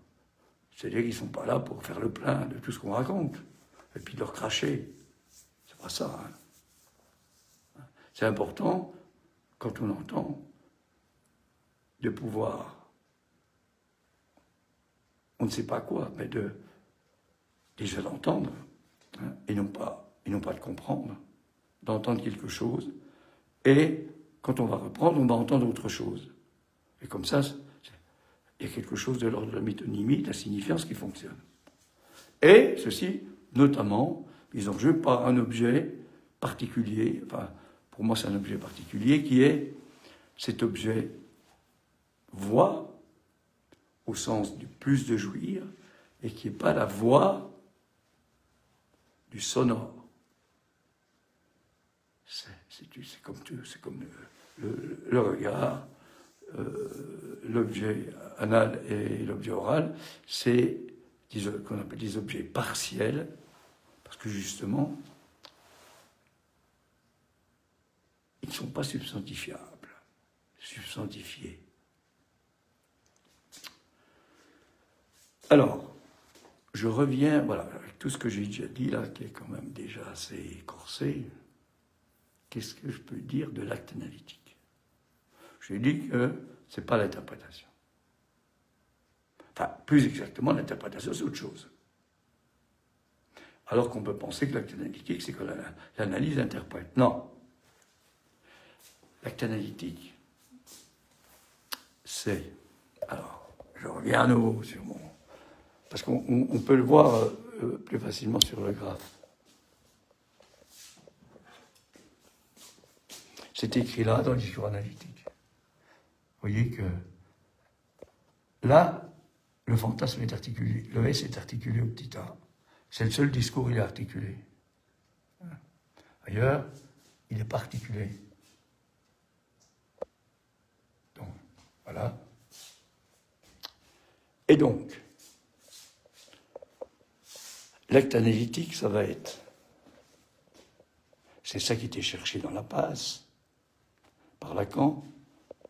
C'est-à-dire qu'ils ne sont pas là pour faire le plein de tout ce qu'on raconte, et puis de leur cracher. C'est pas ça. Hein. C'est important, quand on entend, de pouvoir, on ne sait pas quoi, mais déjà d'entendre, hein, et non pas de comprendre, d'entendre quelque chose, et quand on va reprendre, on va entendre autre chose. Et comme ça, il y a quelque chose de l'ordre de la métonymie, de la signifiance qui fonctionne. Et ceci, notamment, ils ont joué par un objet particulier, enfin, pour moi c'est un objet particulier, qui est cet objet voix, au sens du plus de jouir, et qui n'est pas la voix du sonore. C'est comme le regard, l'objet anal et l'objet oral, c'est ce qu'on appelle des objets partiels, parce que justement, ils ne sont pas substantifiables, substantifiés. Alors, je reviens, voilà, avec tout ce que j'ai déjà dit là, qui est quand même déjà assez corsé, qu'est-ce que je peux dire de l'acte analytique? J'ai dit que ce n'est pas l'interprétation. Enfin, plus exactement, l'interprétation, c'est autre chose. Alors qu'on peut penser que l'acte analytique, c'est que l'analyse interprète. Non. L'acte analytique, c'est... Alors, je reviens à nouveau sur mon... Parce qu'on peut le voir plus facilement sur le graphe. C'est écrit là, dans le discours analytique. Vous voyez que là, le fantasme est articulé, le S est articulé au petit a. C'est le seul discours où il est articulé. Ailleurs, il n'est pas articulé. Donc, voilà. Et donc, l'acte analytique, ça va être... C'est ça qui était cherché dans la passe, par Lacan.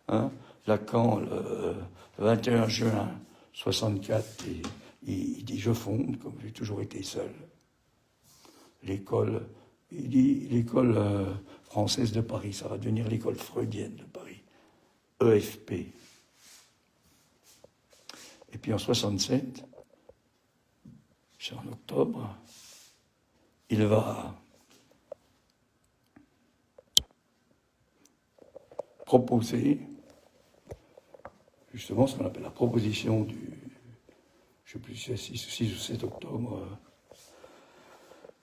Hein. Lacan, le 21 juin 1964, il dit « Je fonde, comme j'ai toujours été seul. » L'école, il dit « L'école française de Paris, ça va devenir l'école freudienne de Paris. » EFP. Et puis en 1967, c'est en octobre, il va proposer justement ce qu'on appelle la proposition du, je ne sais plus si c'est 6 ou 7 octobre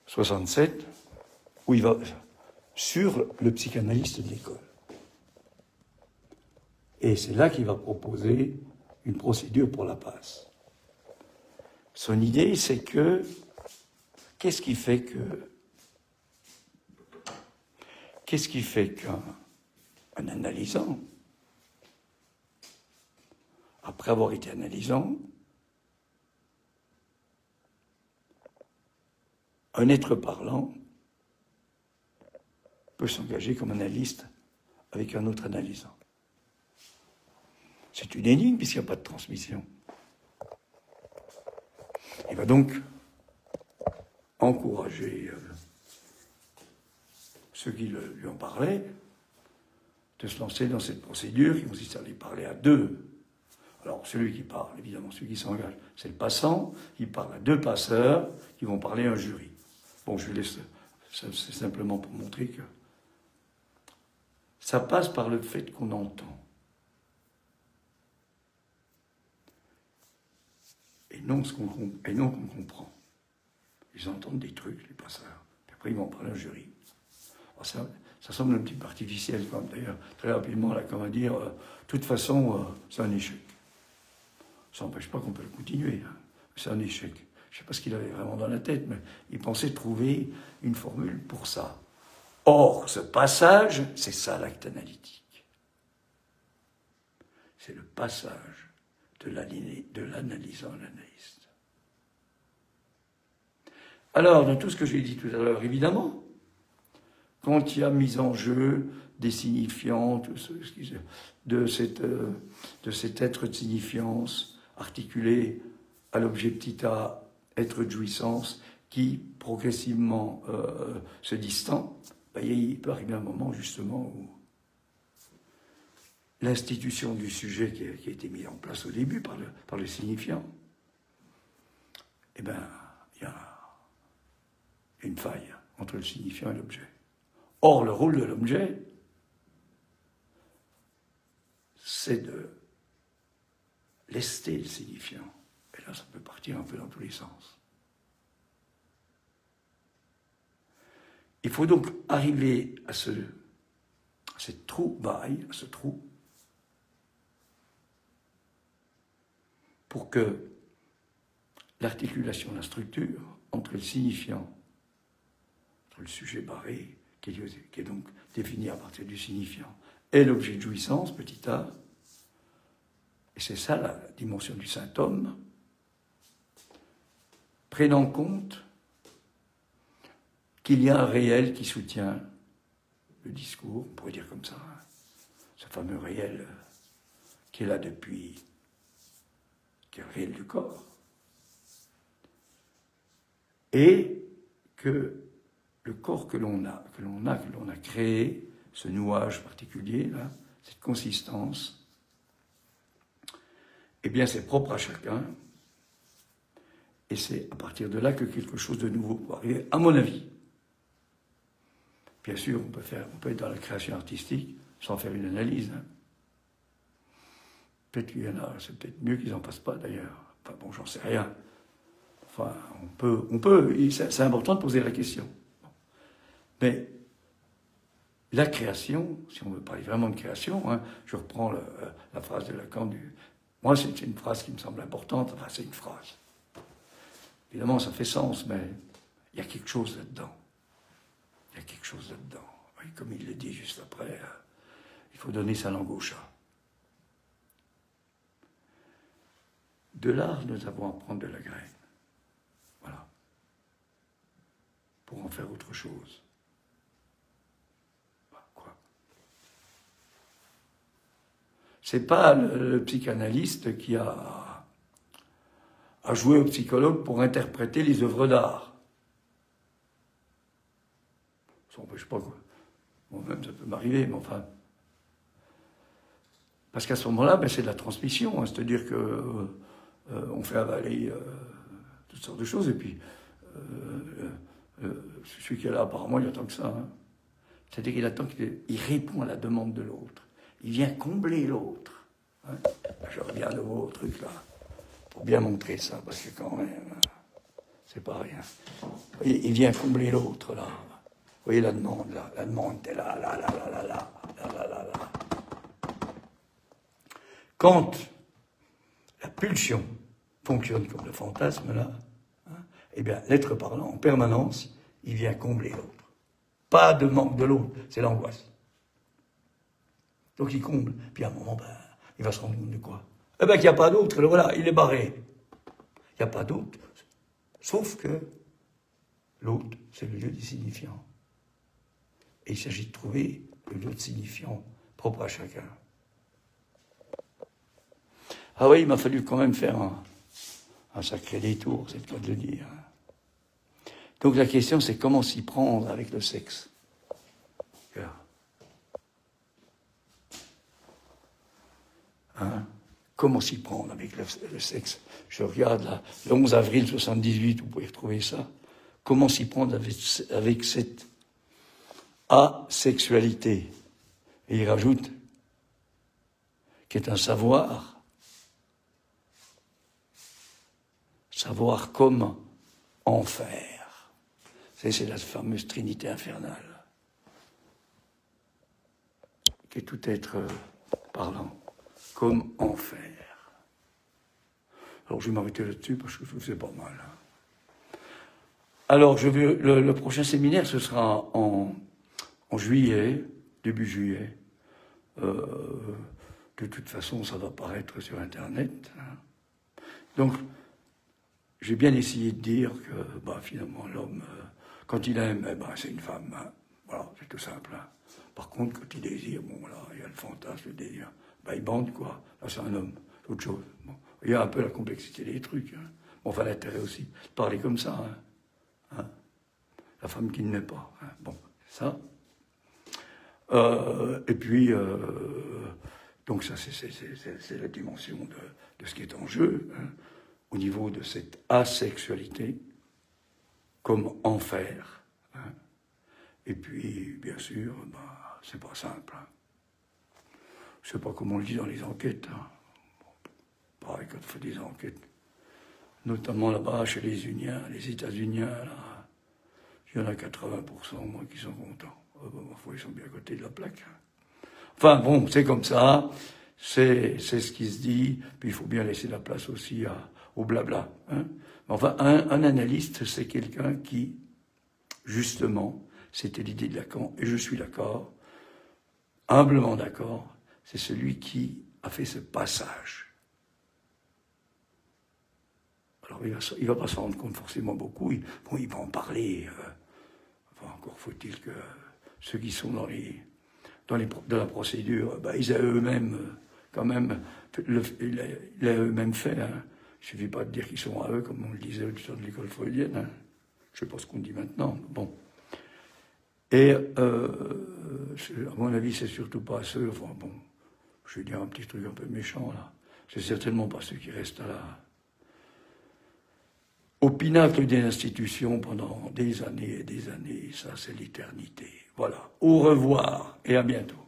67, où il va sur le psychanalyste de l'école. Et c'est là qu'il va proposer une procédure pour la passe. Son idée, c'est que, qu'est-ce qui fait qu'un analysant, après avoir été analysant, un être parlant peut s'engager comme analyste avec un autre analysant. C'est une énigme puisqu'il n'y a pas de transmission. Il va donc encourager ceux qui lui en parlaient de se lancer dans cette procédure qui consiste à aller parler à deux. Alors, celui qui parle, évidemment, celui qui s'engage, c'est le passant, il parle à deux passeurs qui vont parler à un jury. Bon, je laisse, c'est simplement pour montrer que ça passe par le fait qu'on entend. Et non qu'on comprend. Ils entendent des trucs, les passeurs, puis après ils vont parler à un jury. Alors ça semble un petit peu artificiel, quand même. D'ailleurs, très rapidement, là, comment dire, de toute façon, c'est un échec. Ça n'empêche pas qu'on peut le continuer, hein. C'est un échec. Je ne sais pas ce qu'il avait vraiment dans la tête, mais il pensait trouver une formule pour ça. Or, ce passage, c'est ça l'acte analytique. C'est le passage de l'analysant à l'analyste. Alors, dans tout ce que j'ai dit tout à l'heure, évidemment, quand il y a mise en jeu des signifiants, de cet être de signifiance articulé à l'objet petit a, être de jouissance, qui progressivement se distend, ben, il peut arriver un moment justement où l'institution du sujet qui a été mise en place au début par le signifiant, eh bien, il y a une faille entre le signifiant et l'objet. Or, le rôle de l'objet, c'est de lester le signifiant. Et là, ça peut partir un peu dans tous les sens. Il faut donc arriver à cette trouvaille, à ce trou, pour que l'articulation, la structure entre le signifiant, entre le sujet barré, qui est donc défini à partir du signifiant, et l'objet de jouissance, petit a, et c'est ça la dimension du saint-homme, prenne en compte qu'il y a un réel qui soutient le discours, on pourrait dire comme ça, hein, ce fameux réel qui est là depuis, qui est le réel du corps, et que le corps que l'on a créé, ce nouage particulier, là, cette consistance, eh bien c'est propre à chacun, et c'est à partir de là que quelque chose de nouveau peut arriver, à mon avis. Bien sûr, on peut être dans la création artistique sans faire une analyse. Hein. Peut-être qu'il y en a, c'est peut-être mieux qu'ils n'en fassent pas d'ailleurs. Enfin bon, j'en sais rien. Enfin, on peut, c'est important de poser la question. Mais la création, si on veut parler vraiment de création, hein, je reprends la phrase de Lacan. Moi, c'est une phrase qui me semble importante. Enfin, c'est une phrase. Évidemment, ça fait sens, mais il y a quelque chose là-dedans. Il y a quelque chose là-dedans. Oui, comme il le dit juste après, il faut donner sa langue au chat. De l'art, nous avons à prendre de la graine. Voilà. Pour en faire autre chose. Quoi? C'est pas le psychanalyste qui a joué au psychologue pour interpréter les œuvres d'art. Ça n'empêche pas quoi. Moi-même, ça peut m'arriver, mais enfin. Parce qu'à ce moment-là, ben, c'est de la transmission, hein, c'est-à-dire que on fait avaler toutes sortes de choses, et puis celui qui est là, apparemment, il attend que ça. Hein. C'est-à-dire qu'il attend qu'il répond à la demande de l'autre. Il vient combler l'autre. Hein. Je reviens de vos trucs là, pour bien montrer ça, parce que quand même, c'est pas rien. Il vient combler l'autre là. Vous voyez la demande là, la demande était là. Quand la pulsion fonctionne comme le fantasme là, hein, eh bien l'être parlant en permanence, il vient combler l'autre. Pas de manque de l'autre, c'est l'angoisse. Donc il comble, puis à un moment, ben, il va se rendre compte de quoi? Eh bien qu'il n'y a pas d'autre, voilà, il est barré. Il n'y a pas d'autre, sauf que l'autre, c'est le lieu du signifiant. Et il s'agit de trouver le lieu de signifiant propre à chacun. Ah oui, il m'a fallu quand même faire un sacré détour, c'est le cas de le dire. Donc la question, c'est comment s'y prendre avec le sexe. Hein? Comment s'y prendre avec le sexe? Je regarde là, le 11 avril 78, vous pouvez retrouver ça. Comment s'y prendre avec cette asexualité? Et il rajoute, qui est un savoir comment en faire. C'est la fameuse trinité infernale, qui est tout être parlant. Comme en faire. Alors je vais m'arrêter là-dessus parce que je trouve que c'est pas mal. Alors le prochain séminaire, ce sera en juillet, début juillet. De toute façon, ça va paraître sur Internet. Donc, j'ai bien essayé de dire que, bah, finalement, l'homme, quand il aime, eh ben, c'est une femme. Hein. Voilà, c'est tout simple. Hein. Par contre, quand il désire, bon, voilà, il y a le fantasme, le désir. Bah, il bande, quoi. Là, c'est un homme. C'est autre chose. Bon. Il y a un peu la complexité des trucs. Hein. Bon, enfin, l'intérêt aussi de parler comme ça. Hein. Hein. La femme qui ne l'est pas. Hein. Bon, ça. Et puis, donc ça, c'est la dimension de ce qui est en jeu, hein, au niveau de cette asexualité, comme enfer. Hein. Et puis, bien sûr, bah, c'est pas simple. Hein. Je sais pas comment on le dit dans les enquêtes. Hein. Bon, pareil, quand on fait des enquêtes, notamment là-bas chez les Uniens, les États-Uniens, là, il y en a 80%, moi, qui sont contents. Ils sont bien à côté de la plaque. Enfin bon, c'est comme ça, c'est ce qui se dit, puis il faut bien laisser la place aussi au blabla. Hein. Enfin, un analyste, c'est quelqu'un qui, justement, c'était l'idée de Lacan, et je suis d'accord, humblement d'accord, c'est celui qui a fait ce passage. Alors il va pas s'en rendre compte forcément beaucoup, il va en parler, enfin, encore faut-il que ceux qui sont dans la procédure, bah, ils aient eux-mêmes, quand même, il a eux-mêmes fait. Hein. Il ne suffit pas de dire qu'ils sont à eux, comme on le disait au temps de l'école freudienne. Hein. Je ne sais pas ce qu'on dit maintenant. Bon. Et, à mon avis, c'est surtout pas ceux, enfin bon, je vais dire un petit truc un peu méchant, là. C'est certainement pas ceux qui restent au pinacle des institutions pendant des années et des années. Ça, c'est l'éternité. Voilà. Au revoir et à bientôt.